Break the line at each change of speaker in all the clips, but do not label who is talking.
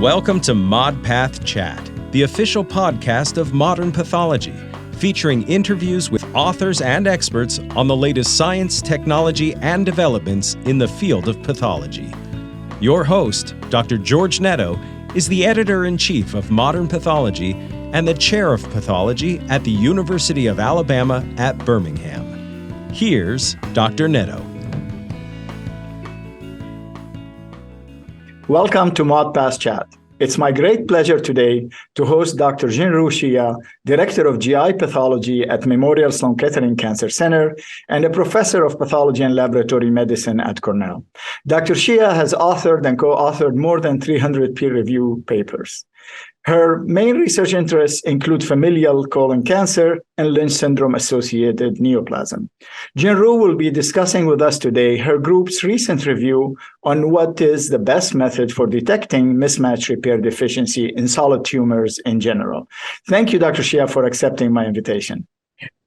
Welcome to ModPath Chat, the official podcast of modern pathology, featuring interviews with authors and experts on the latest science, technology, and developments in the field of pathology. Your host, Dr. George Netto, is the editor-in-chief of Modern Pathology and the chair of pathology at the University of Alabama at Birmingham. Here's Dr. Netto.
Welcome to ModPath Chat. It's my great pleasure today to host Dr. Jinru Shia, Director of GI Pathology at Memorial Sloan Kettering Cancer Center and a Professor of Pathology and Laboratory Medicine at Cornell. Dr. Shia has authored and co-authored more than 300 peer-reviewed papers. Her main research interests include familial colon cancer and Lynch syndrome-associated neoplasm. Jinru will be discussing with us today her group's recent review on what is the best method for detecting mismatch repair deficiency in solid tumors in general. Thank you, Dr. Shia, for accepting my invitation.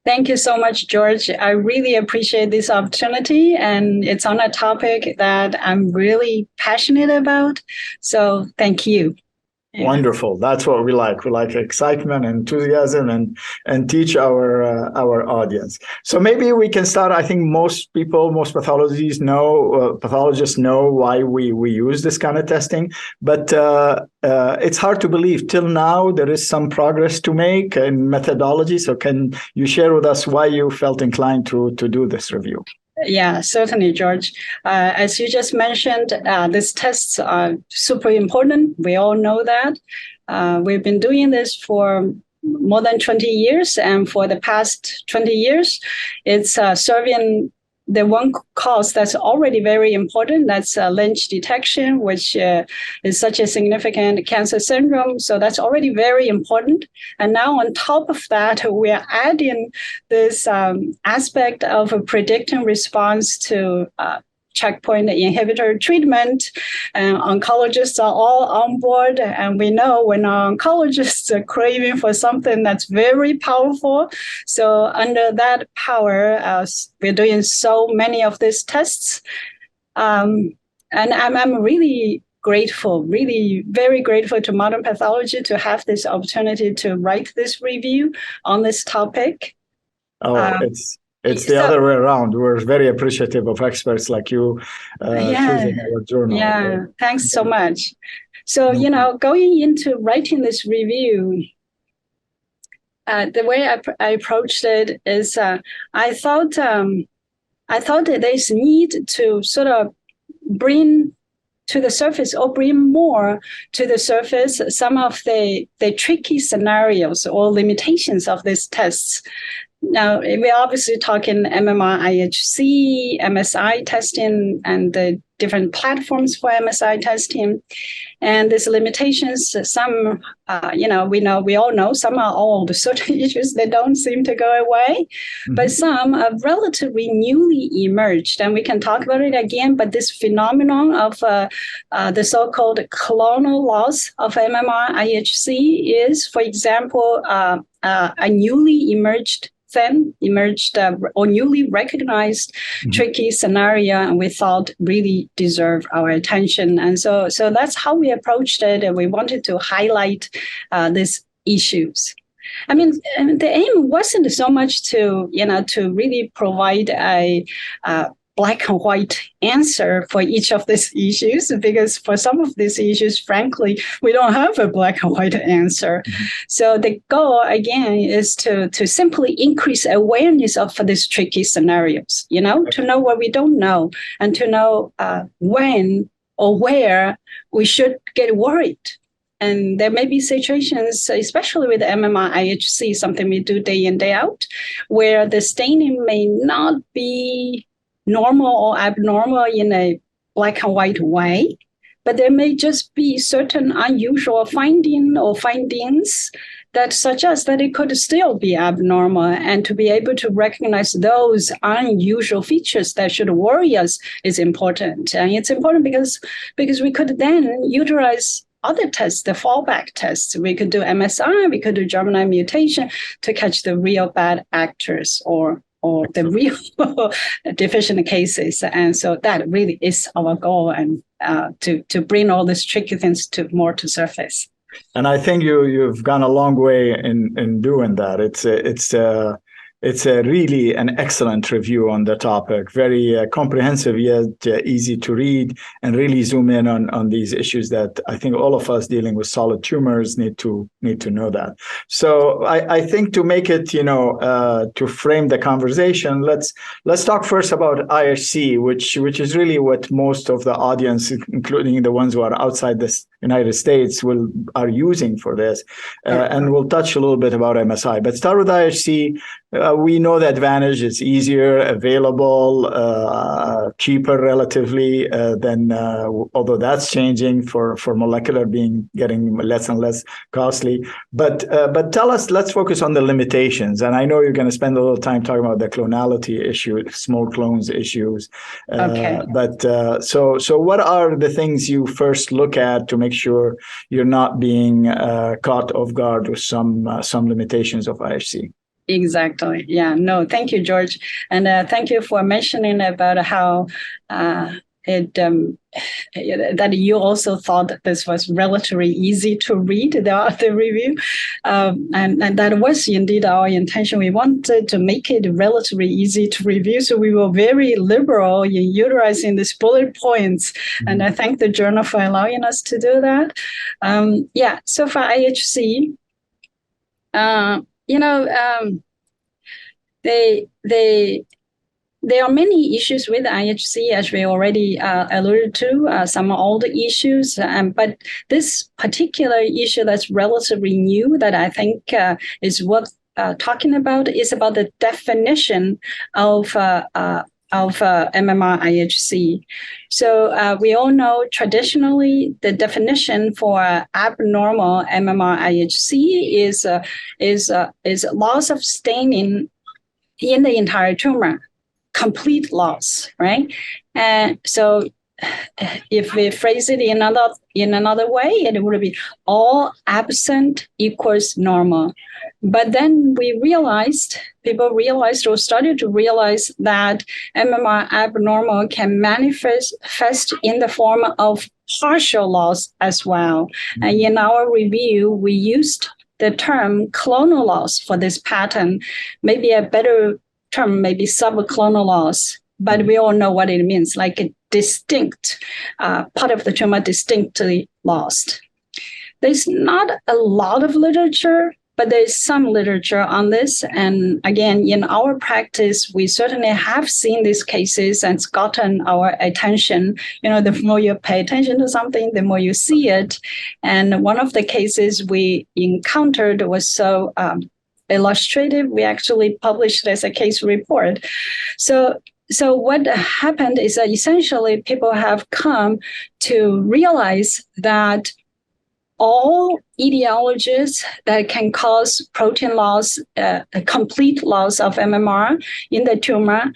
Thank you so much, George. I really appreciate this opportunity, and it's on a topic that I'm really passionate about. So thank you.
Yeah. Wonderful. That's what we like. We like excitement, enthusiasm, and teach our audience. So maybe we can start. I think most pathologists know why we use this kind of testing, but it's hard to believe. Till now, there is some progress to make in methodology. So can you share with us why you felt inclined to do this review?
Yeah, certainly, George. As you just mentioned, these tests are super important. We all know that. We've been doing this for more than 20 years. And for the past 20 years, it's serving the one cause that's already very important. That's Lynch detection, which is such a significant cancer syndrome. So that's already very important. And now on top of that, we are adding this aspect of a predicting response to checkpoint inhibitor treatment, and oncologists are all on board. And we know when our oncologists are craving for something that's very powerful. So under that power, we're doing so many of these tests. And I'm really grateful, really very grateful to Modern Pathology to have this opportunity to write this review on this topic.
It's the other way around. We're very appreciative of experts like you choosing our journal.
Yeah, thanks so much. So, going into writing this review, the way I approached it is I thought that there's need to sort of bring to the surface or bring more to the surface some of the tricky scenarios or limitations of these tests. Now, we're obviously talking MMR, IHC, MSI testing, and the different platforms for MSI testing. And these limitations, some, we all know, some are old. Certain issues, they don't seem to go away. Mm-hmm. But some are relatively newly emerged. And we can talk about it again, but this phenomenon of the so-called clonal loss of MMR, IHC is, for example, a newly emerged or newly recognized tricky scenario, and we thought really deserve our attention. And so that's how we approached it, and we wanted to highlight these issues. I mean, the aim wasn't so much to really provide a black and white answer for each of these issues, because for some of these issues, frankly, we don't have a black and white answer. Mm-hmm. So the goal, again, is to simply increase awareness of these tricky scenarios, to know what we don't know and to know when or where we should get worried. And there may be situations, especially with MMR IHC, something we do day in, day out, where the staining may not be normal or abnormal in a black and white way, but there may just be certain unusual findings that suggest that it could still be abnormal, and to be able to recognize those unusual features that should worry us is important. And it's important because we could then utilize other tests, the fallback tests. We could do MSI, we could do germline mutation to catch the real bad actors or the real deficient cases. And so that really is our goal. And to bring all these tricky things to surface.
And I think you've gone a long way in doing that. It's a really an excellent review on the topic, very comprehensive yet easy to read, and really zoom in on these issues that I think all of us dealing with solid tumors need to know that. So I think to make it, to frame the conversation, let's talk first about IHC, which is really what most of the audience, including the ones who are outside the United States, are using for this, and we'll touch a little bit about MSI. But start with IHC. We know the advantage. It's easier, available, cheaper relatively than, although that's changing for molecular getting less and less costly. But tell us, let's focus on the limitations. And I know you're going to spend a little time talking about the clonality issue, small clones issues.
Okay.
So what are the things you first look at to make sure you're not being caught off guard with some limitations of IHC?
Exactly. Yeah. No, thank you, George. And thank you for mentioning about how that you also thought that this was relatively easy to read, the review. And that was indeed our intention. We wanted to make it relatively easy to review. So we were very liberal in utilizing these bullet points. Mm-hmm. And I thank the journal for allowing us to do that. So for IHC, there are many issues with IHC, as we already alluded to, some old issues. But this particular issue that's relatively new that I think is worth talking about is about the definition of MMR IHC. So we all know traditionally the definition for abnormal MMR IHC is loss of staining in the entire tumor, complete loss, right? And so if we phrase it in another way, it would be all absent equals normal. But then people realized or started to realize that MMR abnormal can manifest in the form of partial loss as well. Mm-hmm. And in our review, we used the term clonal loss for this pattern. Maybe a better term, maybe subclonal loss, but we all know what it means, like a distinct part of the tumor distinctly lost. There's not a lot of literature, but there's some literature on this. And again, in our practice, we certainly have seen these cases and it's gotten our attention. The more you pay attention to something, the more you see it. And one of the cases we encountered was so illustrative, we actually published as a case report. So what happened is that essentially people have come to realize that all etiologies that can cause protein loss, a complete loss of MMR in the tumor,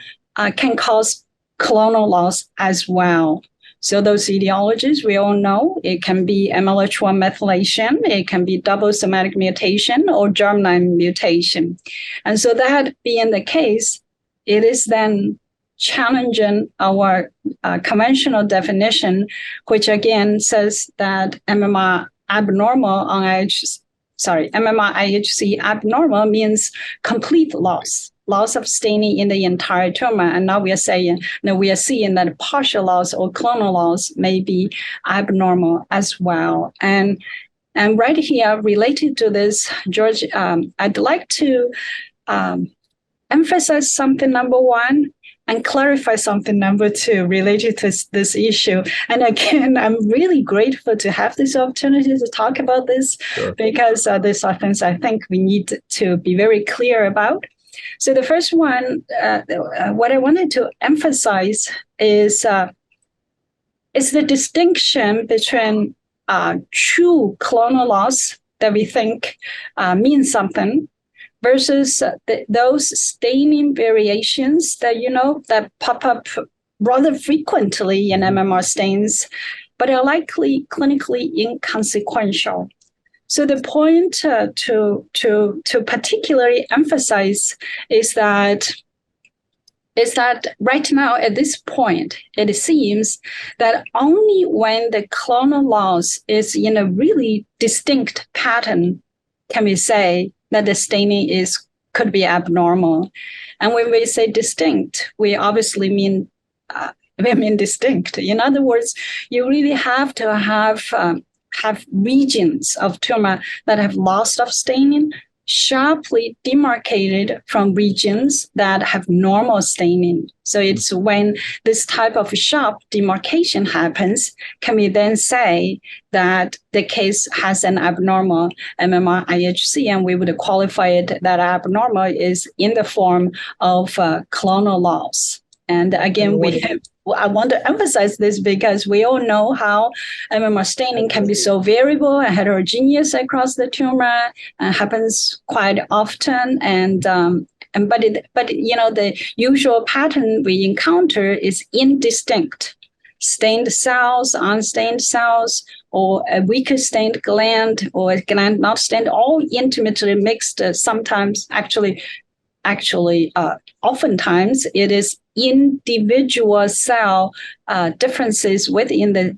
can cause clonal loss as well. So those etiologies, we all know, it can be MLH1 methylation, it can be double somatic mutation or germline mutation. And so that being the case, it is then challenging our conventional definition, which again says that MMR IHC abnormal means complete loss of staining in the entire tumor. And now we are seeing that partial loss or clonal loss may be abnormal as well. And right here, related to this, George, I'd like to emphasize something, number one, and clarify something, number two, related to this issue. And again, I'm really grateful to have this opportunity to talk about this, sure, because these are things I think we need to be very clear about. So the first one, what I wanted to emphasize is the distinction between true clonal loss that we think means something versus those staining variations that pop up rather frequently in MMR stains, but are likely clinically inconsequential. So the point to particularly emphasize is that is that right now at this point, it seems that only when the clonal loss is in a really distinct pattern can we say that the staining could be abnormal. And when we say distinct, we obviously mean distinct. In other words, you really have to have regions of tumor that have loss of staining sharply demarcated from regions that have normal staining. So it's when this type of sharp demarcation happens, can we then say that the case has an abnormal MMR IHC, and we would qualify it that abnormal is in the form of clonal loss. And again, I want to emphasize this because we all know how MMR staining can be so variable and heterogeneous across the tumor, and happens quite often. But the usual pattern we encounter is indistinct. Stained cells, unstained cells, or a weaker stained gland, or a gland not stained, all intimately mixed. Sometimes, oftentimes it is individual cell differences within the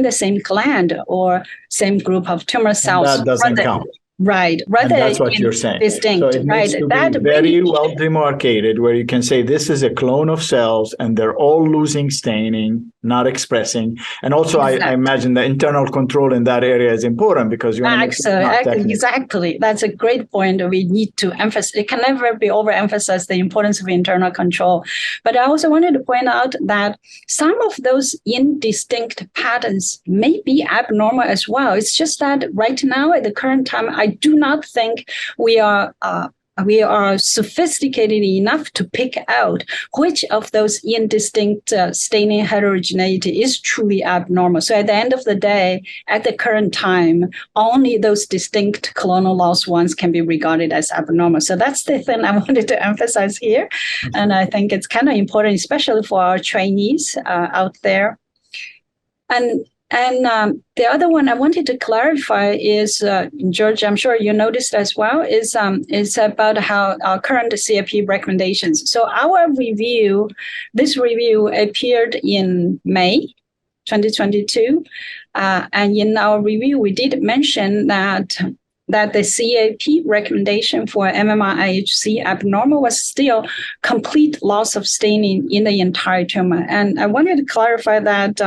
same gland or same group of tumor cells.
And that doesn't count.
Right.
Rather, and that's what you're saying.
Distinct,
so it needs to be very well demarcated, where you can say this is a clone of cells and they're all losing staining, not expressing. And also, exactly. I imagine the internal control in that area is important because you want to
exactly. That's a great point. We need to emphasize. It can never be overemphasized, the importance of internal control. But I also wanted to point out that some of those indistinct patterns may be abnormal as well. It's just that right now, at the current time, I do not think we are sophisticated enough to pick out which of those indistinct staining heterogeneity is truly abnormal. So at the end of the day, at the current time, only those distinct clonal loss ones can be regarded as abnormal. So that's the thing I wanted to emphasize here. And I think it's kind of important, especially for our trainees out there. And the other one I wanted to clarify is, George, I'm sure you noticed as well, is about how our current CIP recommendations. So our review, this review appeared in May 2022. And in our review, we did mention that the CIP recommendation for MMR IHC abnormal was still complete loss of staining in the entire tumor. And I wanted to clarify that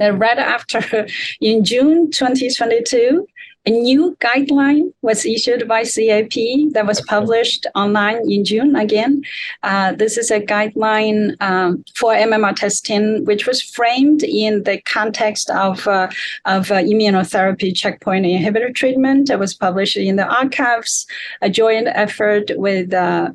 right after, in June 2022, a new guideline was issued by CIP that was published online in June again. This is a guideline for MMR testing, which was framed in the context of immunotherapy checkpoint inhibitor treatment. It was published in the archives, a joint effort with the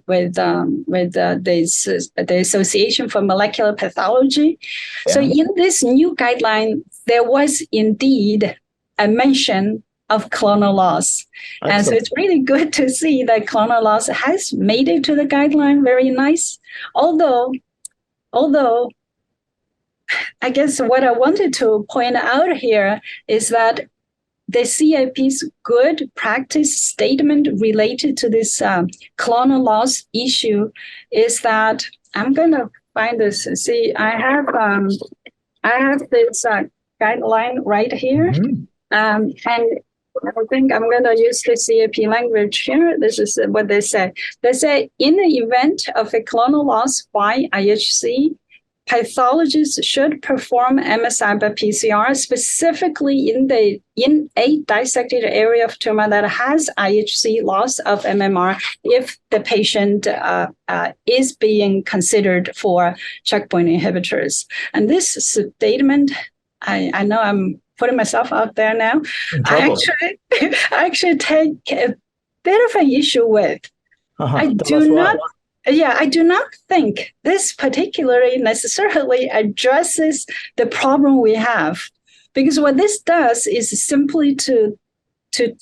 Association for Molecular Pathology. Yeah. So in this new guideline, there was indeed a mention of clonal loss. Excellent. And so it's really good to see that clonal loss has made it to the guideline. Very nice. Although I guess what I wanted to point out here is that the CIP's good practice statement related to this clonal loss issue is that, I'm going to find this. See, I have this guideline right here. Mm-hmm. And I think I'm going to use the CIP language here. This is what they say. They say, in the event of a clonal loss by IHC, pathologists should perform MSI by PCR, specifically in a dissected area of tumor that has IHC loss of MMR if the patient is being considered for checkpoint inhibitors. And this statement, I know I'm putting myself out there now, I actually take a bit of an issue with. I do not think this particularly necessarily addresses the problem we have, because what this does is simply to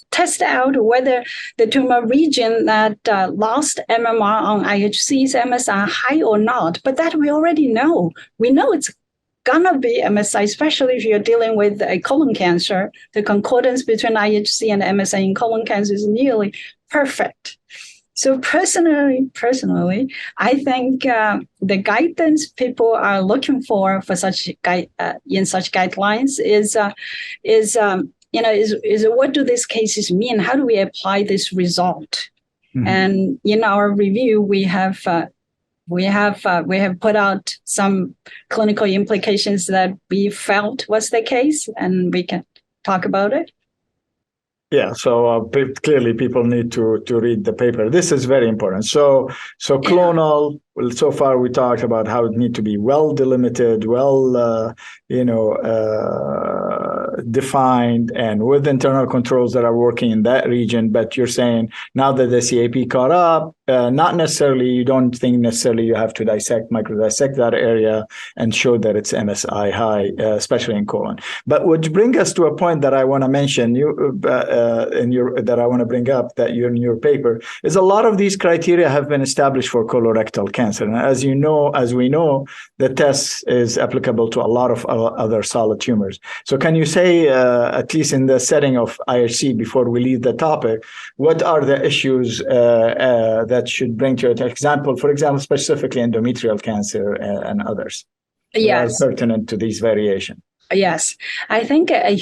test out whether the tumor region that lost MMR on IHC is MSI-high or not. But that we already know. We know it's gonna be MSI, especially if you're dealing with a colon cancer. The concordance between IHC and MSI in colon cancer is nearly perfect. So personally, I think the guidance people are looking for such in such guidelines is what do these cases mean? How do we apply this result? Mm-hmm. And in our review, we have put out some clinical implications that we felt was the case, and we can talk about it.
Yeah, so clearly people need to read the paper. This is very important. So clonal, well, so far we talked about how it needs to be well delimited, defined, and with internal controls that are working in that region. But you're saying now that the CAP caught up, not necessarily, you don't think necessarily you have to microdissect that area and show that it's MSI-high, especially in colon. But would bring us to a point that I want to mention, that I want to bring up, that you're in your paper, is a lot of these criteria have been established for colorectal cancer. And as we know, the test is applicable to a lot of other solid tumors. So can you say, at least in the setting of IHC, before we leave the topic, what are the issues that should bring to it? For example, specifically endometrial cancer and others.
Yes.
That are pertinent to these variations.
Yes. I think a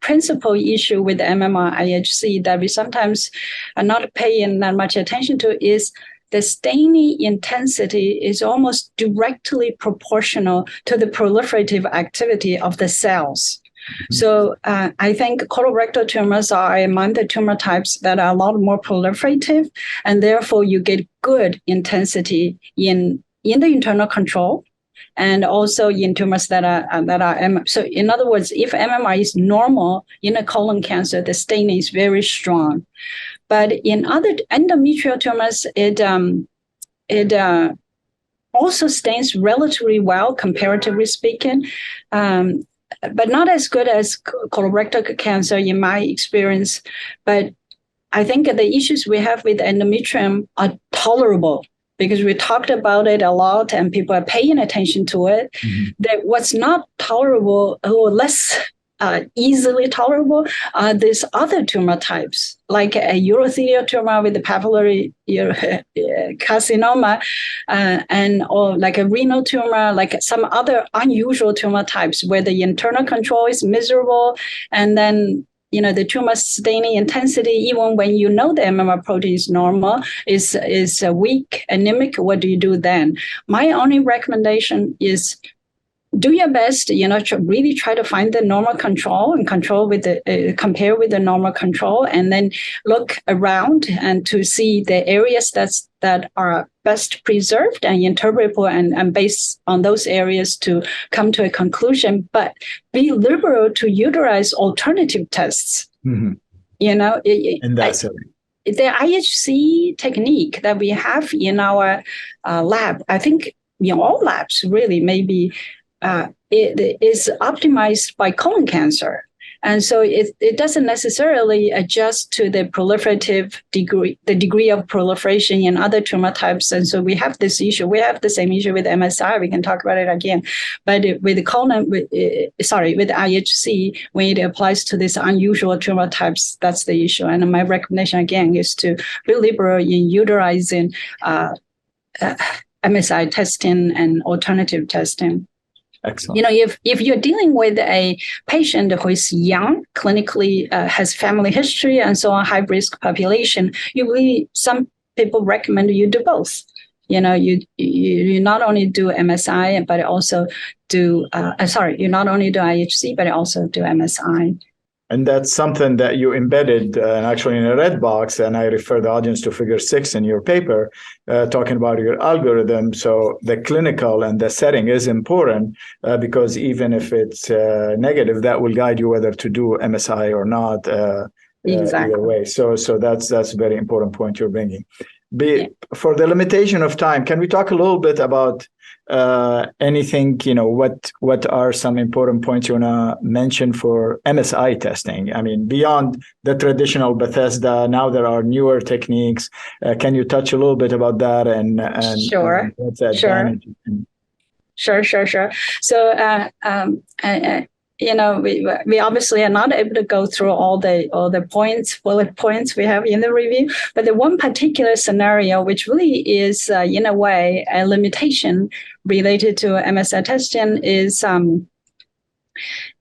principal issue with the MMR IHC that we sometimes are not paying that much attention to is the staining intensity is almost directly proportional to the proliferative activity of the cells. Mm-hmm. So I think colorectal tumors are among the tumor types that are a lot more proliferative, and therefore you get good intensity in the internal control, and also in tumors that are so in other words, if MMR is normal in a colon cancer, the staining is very strong. But in other endometrial tumors, it also stains relatively well, comparatively speaking, but not as good as colorectal cancer in my experience. But I think the issues we have with endometrium are tolerable, because we talked about it a lot and people are paying attention to it. Mm-hmm. That what's not tolerable or less easily tolerable are these other tumor types, like a urothelial tumor with the papillary carcinoma, or like a renal tumor, like some other unusual tumor types where the internal control is miserable, and then the tumor staining intensity, even when the MMR protein is normal, is weak, anemic. What do you do then? My only recommendation is do your best, to really try to find the normal control and compare with the normal control, and then look around and to see the areas that are best preserved and interpretable, and based on those areas to come to a conclusion, but be liberal to utilize alternative tests. Mm-hmm.
And that's it.
The IHC technique that we have in our lab, I think in all labs really, maybe it is optimized by colon cancer. And so it doesn't necessarily adjust to the proliferative degree, the degree of proliferation in other tumor types. And so we have this issue. We have the same issue with MSI. We can talk about it again. But with the with IHC, when it applies to these unusual tumor types, that's the issue. And my recommendation again is to be liberal in utilizing MSI testing and alternative testing.
Excellent.
If you're dealing with a patient who is young, clinically has family history and so on, high risk population, some people recommend you do both. You not only do MSI, but also do you not only do IHC, but also do MSI.
And that's something that you embedded actually in a red box, and I refer the audience to figure 6 in your paper, talking about your algorithm. So the clinical and the setting is important because even if it's negative, that will guide you whether to do MSI or not.
Exactly.
Either way. So that's a very important point you're bringing. For the limitation of time, can we talk a little bit about anything, what are some important points you want to mention for MSI testing? I mean, beyond the traditional Bethesda, now there are newer techniques. Can you touch a little bit about that and
Sure.
what's the advantage?
Sure. So we obviously are not able to go through all the bullet points we have in the review, but the one particular scenario, which really is in a way a limitation related to MSI testing, is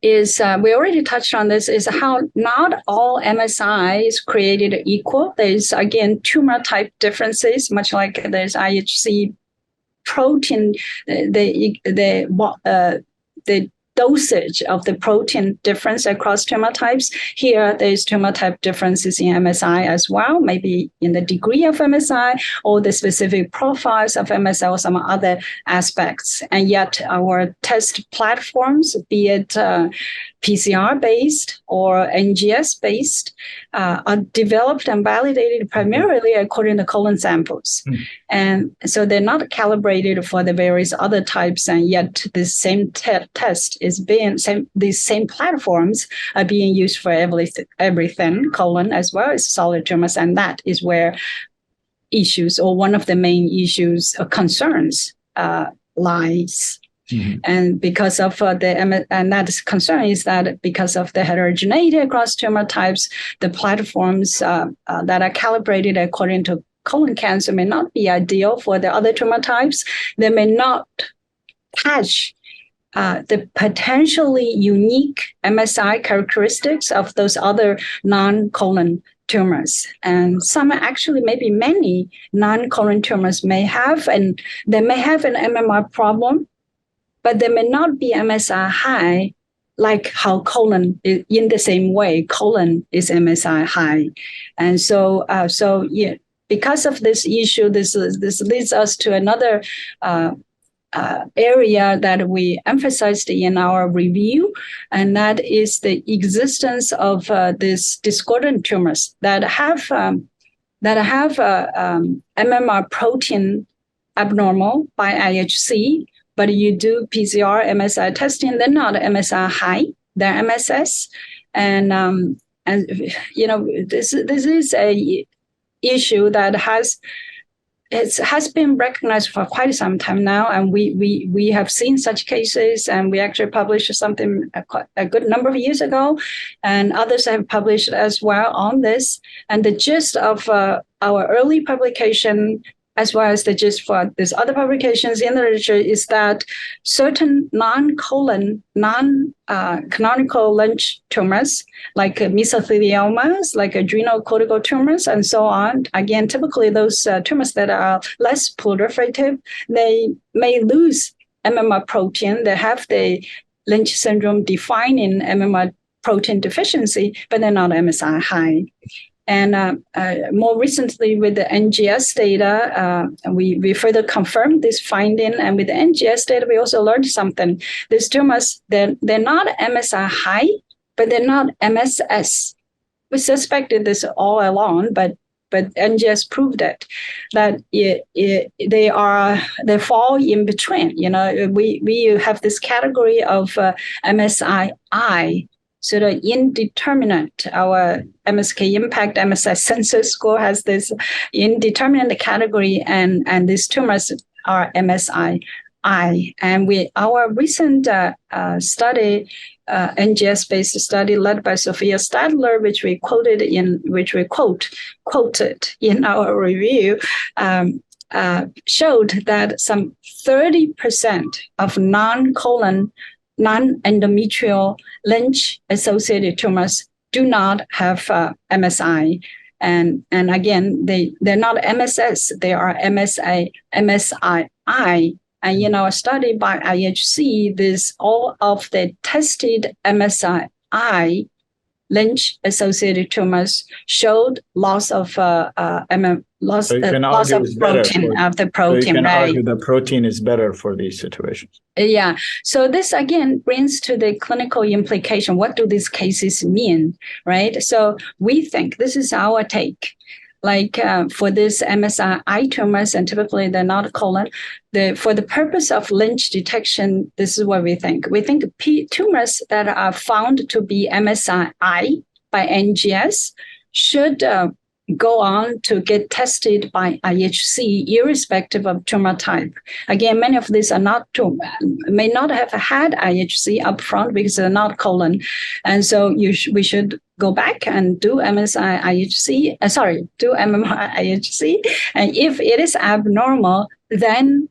we already touched on this, is how not all MSI is created equal. There's again tumor type differences, much like there's IHC protein, the dosage of the protein difference across tumor types. Here, there's tumor type differences in MSI as well, maybe in the degree of MSI or the specific profiles of MSI or some other aspects. And yet our test platforms, be it PCR-based or NGS-based, are developed and validated primarily according to colon samples. And so they're not calibrated for the various other types, and yet this same test is these same platforms are being used for everything, colon as well as solid tumors, and that is where issues, or one of the main issues or concerns lies. And because of and that concern is that because of the heterogeneity across tumor types, the platforms that are calibrated according to colon cancer may not be ideal for the other tumor types. They may not catch the potentially unique MSI characteristics of those other non-colon tumors. And some actually, maybe many non-colon tumors may have, and they may have an MMR problem, but they may not be MSI-high, like how colon is, in the same way colon is MSI-high. And so because of this issue, this leads us to another area that we emphasized in our review, and that is the existence of these discordant tumors that have MMR protein abnormal by IHC, but you do PCR MSI testing, they're not MSI-high, they're MSS, and this is a issue that has been recognized for quite some time now, and we have seen such cases, and we actually published something a good number of years ago, and others have published as well on this. And the gist of our early publication, as well as the gist for these other publications in the literature, is that certain non-colon, non-canonical Lynch tumors, like mesotheliomas, like adrenocortical tumors, and so on. Again, typically those tumors that are less proliferative, they may lose MMR protein. They have the Lynch syndrome defining MMR protein deficiency, but they're not MSI-high. And more recently, with the NGS data, we further confirmed this finding. And with the NGS data, we also learned something. These tumors, they're not MSI-high, but they're not MSS. We suspected this all along, but NGS proved it, that they fall in between. We have this category of MSI-high, sort of indeterminate. Our MSK impact MSI census score has this indeterminate category, and these tumors are MSI-high. And our recent study, NGS-based study led by Sophia Stadler, which we quoted in our review, showed that some 30% of non-colon, non-endometrial Lynch-associated tumors do not have MSI. And again, they're not MSS, they are MSI-high. And a study by IHC, all of the tested MSI-high Lynch-associated tumors showed loss of protein of the protein.
So you can argue the protein is better for these situations.
Yeah. So this again brings to the clinical implication. What do these cases mean, right? So we think, this is our take, like for this MSI-high tumors, and typically they're not colon, for the purpose of Lynch detection, this is what we think. We think tumors that are found to be MSI-high by NGS should go on to get tested by IHC, irrespective of tumor type. Again, many of these are may not have had IHC upfront because they're not colon. And so we should go back and do MSI-IHC, do MMR-IHC. And if it is abnormal, then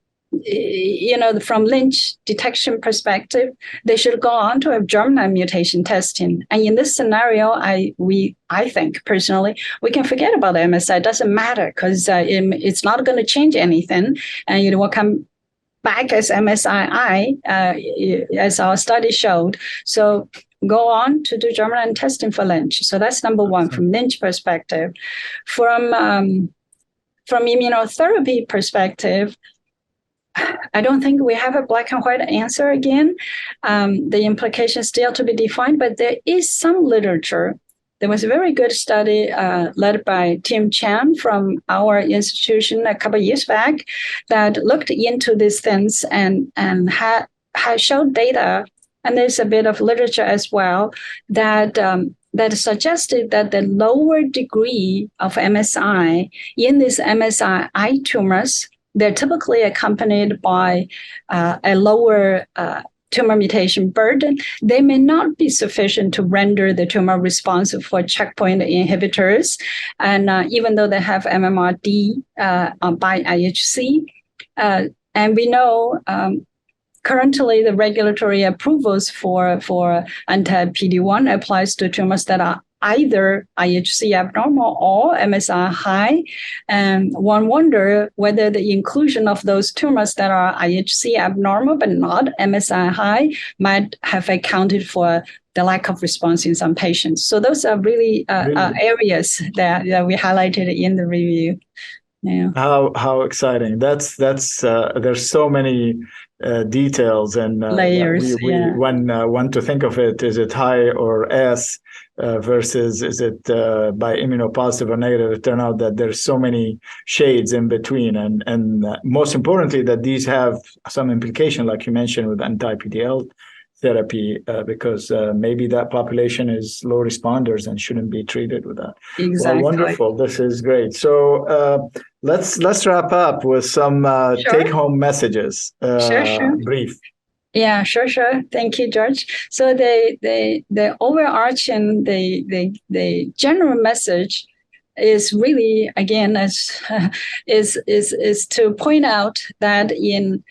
from Lynch detection perspective, they should go on to have germline mutation testing. And in this scenario, I think personally, we can forget about MSI. It doesn't matter because it's not going to change anything, and it will come back as MSI-high, as our study showed. So go on to do germline testing for Lynch. So that's number one from Lynch perspective. From immunotherapy perspective, I don't think we have a black and white answer again. The implications still to be defined, but there is some literature. There was a very good study led by Tim Chan from our institution a couple of years back that looked into these things and had showed data, and there's a bit of literature as well, that suggested that the lower degree of MSI in these MSI-high tumors, they're typically accompanied by a lower tumor mutation burden. They may not be sufficient to render the tumor responsive for checkpoint inhibitors. And even though they have MMRD by IHC, and we know currently the regulatory approvals for anti-PD-1 applies to tumors that are either IHC abnormal or MSI-high. And one wonder whether the inclusion of those tumors that are IHC abnormal but not MSI-high might have accounted for the lack of response in some patients. So those are really areas that we highlighted in the review. Yeah.
How exciting! That's there's so many details and
layers.
When want to think of it, is it high or S versus is it by immunopositive or negative? It turned out that there's so many shades in between, and most importantly that these have some implication, like you mentioned, with anti-PDL therapy, because maybe that population is low responders and shouldn't be treated with that.
Exactly.
Well, wonderful. This is great. So let's wrap up with some take-home messages.
Sure.
Brief.
Yeah, sure. Thank you, George. So the overarching, the general message is really, again, is to point out that in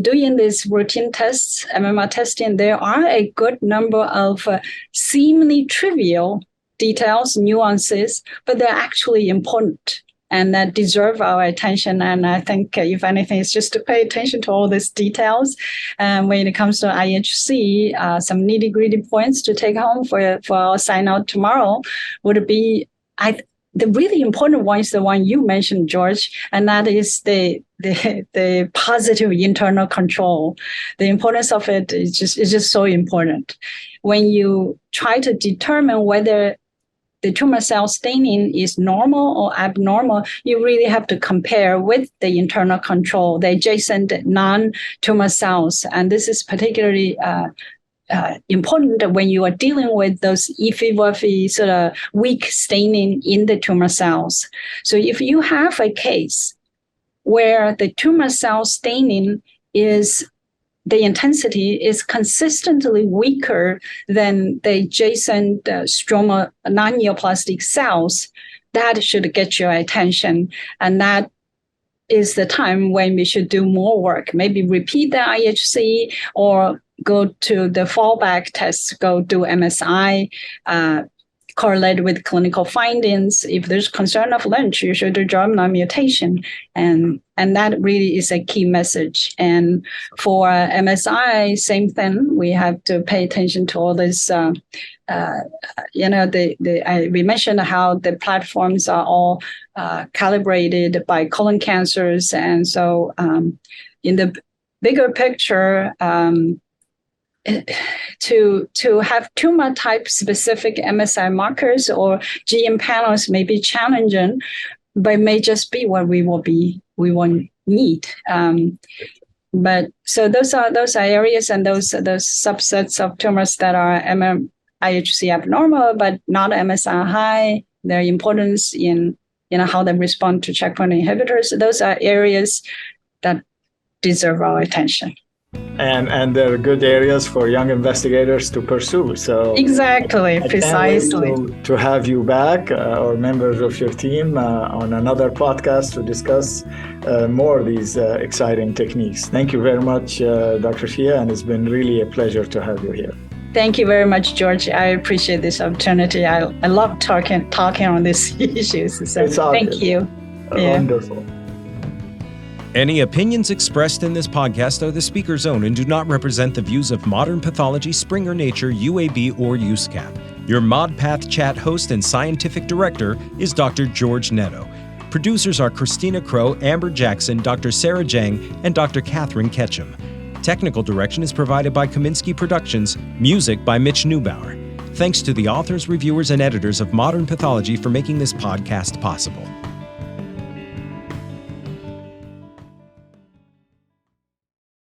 doing these routine tests, MMR testing, there are a good number of seemingly trivial details, nuances, but they're actually important and that deserve our attention. And I think, if anything, it's just to pay attention to all these details. When it comes to IHC, some nitty-gritty points to take home for our sign-out tomorrow would be, the really important one is the one you mentioned, George, and that is the positive internal control. The importance of it is just so important. When you try to determine whether the tumor cell staining is normal or abnormal, you really have to compare with the internal control, the adjacent non-tumor cells. And this is particularly important when you are dealing with those iffy sort of weak staining in the tumor cells. So if you have a case where the tumor cell staining the intensity is consistently weaker than the adjacent stromal non-neoplastic cells, that should get your attention. And that is the time when we should do more work, maybe repeat the IHC or go to the fallback tests, go do MSI, correlate with clinical findings. If there's concern of Lynch, you should do germline mutation. And that really is a key message. And for MSI, same thing. We have to pay attention to all this. We mentioned how the platforms are all calibrated by colon cancers. And so in the bigger picture, to have tumor type specific MSI markers or GM panels may be challenging, but may just be what we will need. But so those are areas and those subsets of tumors that are IHC abnormal but not MSI-high. Their importance in how they respond to checkpoint inhibitors. Those are areas that deserve our attention.
And they're good areas for young investigators to pursue. So
exactly,
I
precisely.
can't wait to have you back or members of your team on another podcast to discuss more of these exciting techniques. Thank you very much, Dr. Shia, and it's been really a pleasure to have you here.
Thank you very much, George. I appreciate this opportunity. I love talking on these issues. So thank you.
Wonderful.
Any opinions expressed in this podcast are the speaker's own and do not represent the views of Modern Pathology, Springer Nature, UAB, or USCAP. Your ModPath Chat host and scientific director is Dr. George Netto. Producers are Christina Crow, Amber Jackson, Dr. Sarah Jang, and Dr. Catherine Ketchum. Technical direction is provided by Kaminsky Productions, music by Mitch Neubauer. Thanks to the authors, reviewers, and editors of Modern Pathology for making this podcast possible.